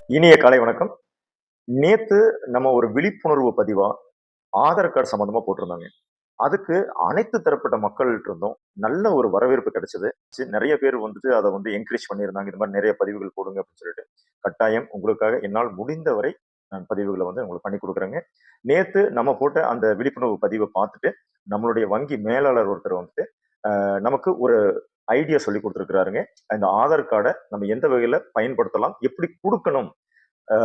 இனிய காலை வணக்கம். நேத்து நம்ம ஒரு விழிப்புணர்வு பதிவா ஆதார் கார்டு சம்மந்தமா போட்டிருந்தோங்க. அதுக்கு அனைத்து தரப்பட்ட மக்கள்ட்ட இருந்தும் நல்ல ஒரு வரவேற்பு கிடைச்சது. நெறைய பேர் வந்துட்டு அத என்கரேஜ் பண்ணியிருந்தாங்க. இந்த மாரி நெறைய பதிவுகள் போடுங்க அப்படின்னு சொல்லிட்டு. கட்டாயம் உங்களுக்காக என்னால் முடிந்தவரை நான் பதிவுகள உங்களுக்கு பண்ணி குடுக்குறேங்க. நேத்து நம்ம போட்ட அந்த விழிப்புணர்வு பதிவ பார்த்துட்டு, நம்மளுடைய வங்கி மேலாளர் ஒருத்தர் வந்துட்டு, நமக்கு ஒரு ஐடியா சொல்லிக் குடுத்திருக்கிறாருங்க. இந்த ஆதார் கார்ட நம்ம எந்த வகையில பயன்படுத்தலாம்? எப்படி குடுக்கணும்? அ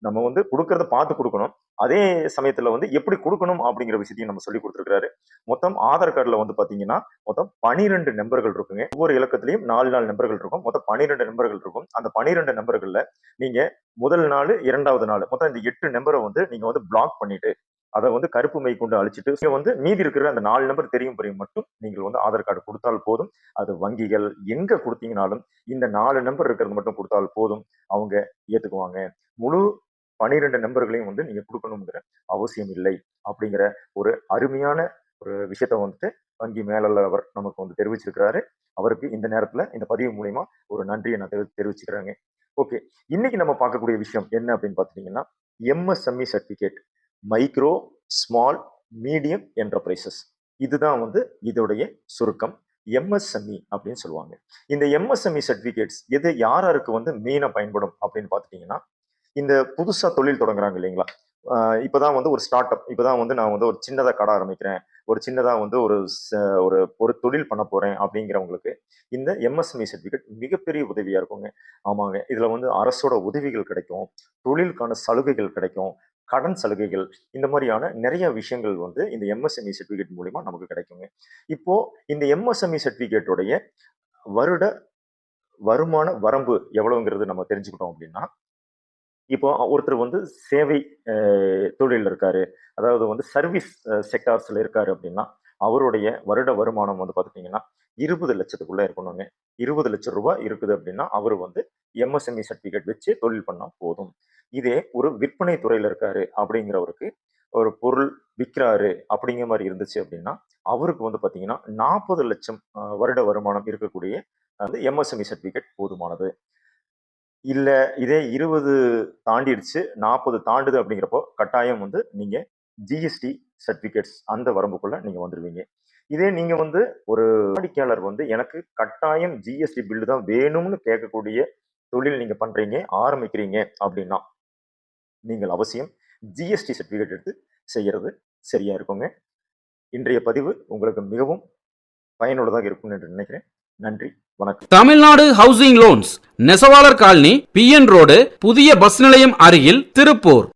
நம்ம குடுக்கறத பார்த்து குடுக்கணும். அதே சமயத்துல எப்படி குடுக்கணும் அப்படிங்கிற விஷயத்தையும் நம்ம சொல்லிக் குடுத்திருக்கிறாரு. மொத்தம் ஆதார் கார்டுல பார்த்தீங்கன்னா, மொத்தம் 12 நம்பர்கள் இருக்குங்க. ஒவ்வொரு இலக்கத்திலயும் 4, 4 நம்பர்கள் இருக்கும். மொத்தம் 12 நம்பர்கள் இருக்கும். அந்த 12 நம்பர்கள்ல நீங்க முதல் நாளு, 2வது நாளு மொத்தம் இந்த 8 நம்பர நீங்க பிளாக் பண்ணிட்டு, அத கருப்பு மை கொண்டு அழிச்சிட்டு, நீங்க மீதி இருக்கிற அந்த 4 நம்பர் தெரியும் பிறகு மட்டும் நீங்கள் ஆதார் கார்டு குடுத்தால் போதும். அது வங்கிகள் எங்க குடுத்தீங்கனாலும், இந்த 4 நம்பர் இருக்கிறது மட்டும் குடுத்தால் போதும். அவங்க ஏத்துக்குவாங்க. முழு 12 நம்பர்களையும் நீங்க குடுக்கணுங்கிற அவசியம் இல்லை. அப்படிங்கிற ஒரு அருமையான ஒரு விஷயத்த வங்கி மேலாளர் அவர் நமக்கு தெரிவிச்சிருக்கிறாரு. அவருக்கு இந்த நேரத்துல இந்த பதிவு மூலியமா ஒரு நன்றிய நான் தெரிவிச்சுக்கிறேங்க. ஓகே. இன்னைக்கு நம்ம பார்க்கக்கூடிய விஷயம் என்ன அப்படின்னு பார்த்துட்டீங்கன்னா, MSME certificate. Micro, small, medium enterprises. இதுதான் இதோடைய சுருக்கம். எம்எஸ்எம்இ அப்படின்னு சொல்லுவாங்க. இந்த எம்எஸ்எம்இ சர்டிபிகேட்ஸ் எது யார் யாருக்கு மெயினா பயன்படும் அப்படின்னு பார்த்துட்டீங்கன்னா, இந்த புதுசா தொழில் தொடங்குறாங்க இல்லைங்களா? இப்பதான் ஒரு ஸ்டார்ட் அப். இப்பதான் நான் ஒரு சின்னதா கடை ஆரம்பிக்கிறேன். ஒரு சின்னதா ஒரு ஒரு ஒரு தொழில் பண்ண போறேன் அப்படிங்கிறவங்களுக்கு, இந்த எம்எஸ்எம்இ சர்டிபிகேட் மிகப்பெரிய உதவியா இருக்குங்க. ஆமாங்க. இதுல அரசோட உதவிகள் கிடைக்கும். தொழிலுக்கான சலுகைகள் கிடைக்கும். கடன் சலுகைகள் இந்த மாதிரியான நிறைய விஷயங்கள் இந்த எம்எஸ்எம்இ சர்டிபிகேட் மூலியமா நமக்கு கிடைக்குங்க. இப்போ இந்த எம்எஸ்எம்இ சர்டிபிகேட்டோடைய வருட வருமான வரம்பு எவ்வளவுங்கிறது நம்ம தெரிஞ்சுக்கிட்டோம் அப்படின்னா, இப்போ ஒருத்தர் சேவை தொழில்ல இருக்காரு. அதாவது சர்வீஸ் செக்டார்ஸ்ல இருக்காரு அப்படின்னா, அவருடைய வருட வருமானம் பார்த்துட்டீங்கன்னா, 20,00,000க்குள்ள இருக்கணுங்க. ரூ. 20,00,000 இருக்குது அப்படின்னா, அவரு எம்எஸ்எம்இ சர்டிபிகேட் வச்சு தொழில் பண்ணா போதும். இதே ஒரு விற்பனை துறையில இருக்காரு அப்படிங்கிறவருக்கு, ஒரு பொருள் விக்கிறாரு அப்படிங்கிற மாரி இருந்துச்சு அப்படின்னா, அவருக்கு பார்த்தீங்கன்னா, 40,00,000 வருட வருமானம் இருக்கக்கூடிய எம்எஸ்எம்இ சர்டிபிகேட் போதுமானது. இல்ல இதே 20 தாண்டிடுச்சு, 40 தாண்டுது அப்படிங்கிறப்போ, கட்டாயம் நீங்க ஜிஎஸ்டி சர்டிபிகேட்ஸ் அந்த வரம்புக்குள்ள நீங்க வந்துருவீங்க. இதே நீங்க ஒரு வாடிக்கையாளர் எனக்கு கட்டாயம் ஜிஎஸ்டி பில் தான் வேணும்னு கேட்கக்கூடிய தொழில் நீங்க பண்றீங்க, ஆரம்பிக்கிறீங்க அப்படின்னா, நீங்கள் அவசியம் ஜிஎஸ்டி சர்டிபிகேட் எடுத்து செய்யறது சரியா இருக்குங்க. இன்றைய பதிவு உங்களுக்கு மிகவும் பயனுள்ளதாக இருக்கும் என்று நினைக்கிறேன். நன்றி, வணக்கம். தமிழ்நாடு ஹவுசிங் லோன்ஸ், நெசவாளர் காலனி, பிஎன் ரோடு, புதிய பஸ் நிலையம் அருகில், திருப்பூர்.